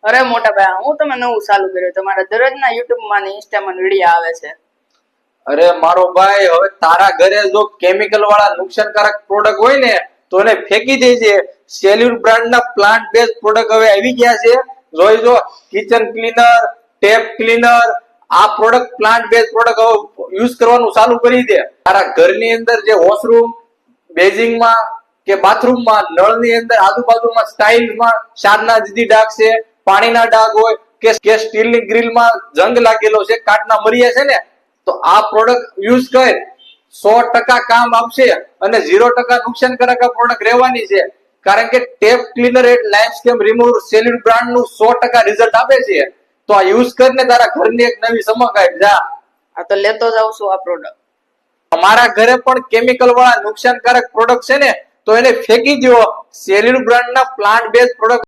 અરે મોટા ભાઈ, હું તમે નવું ચાલુ કર્યું. તમારા દરરોજના યુટ્યુબ માં ને ઇન્સ્ટામાં વિડીયો આવે છે. અરે મારો ભાઈ, હવે તારા ઘરે જો કેમિકલ વાળા નુકસાનકારક પ્રોડક્ટ હોય ને તો એને ફેંકી દેજે. સેલ્યુર બ્રાન્ડ ના પ્લાન્ટ બેઝ પ્રોડક્ટ હવે આવી ગયા છે. જોઈ જો, કિચન ક્લીનર, ટેપ ક્લીનર, આ પ્રોડક્ટ પ્લાન્ટ બેઝ પ્રોડક્ટ હવે યુઝ કરવાનું ચાલુ કરી દે. તારા ઘરની અંદર જે વોશરૂમ, બેઝિંગમાં કે બાથરૂમમાં નળની અંદર આજુબાજુમાં સ્ટાઇલમાં શારના દીદી ડાઘ છે, પાણીના ડાઘ હોય કે સ્ટીલની ગ્રીલમાં જંગ લાગેલો છે, કાટના મરિયા છે ને, તો આ પ્રોડક્ટ યુઝ કર. 100% કામ આપશે અને 0% નુકસાનકારક આ પ્રોડક્ટ રહેવાની છે. કારણ કે tap cleaner at lime scale remover સેલ્યુર બ્રાન્ડ નું 100% રિઝલ્ટ આપે છે. તો આ યુઝ કરીને તારા ઘરની એક નવી ચમક આવી જા. આ તો લેતો જાઉં છું આ પ્રોડક્ટ. અમારા ઘરે પણ કેમિકલ વાળા નુકસાનકારક પ્રોડક્ટ છે ને, તો એને ફેંકી દો. સેલ્યુર બ્રાન્ડ ના પ્લાન્ટ બેઝ પ્રોડક્ટ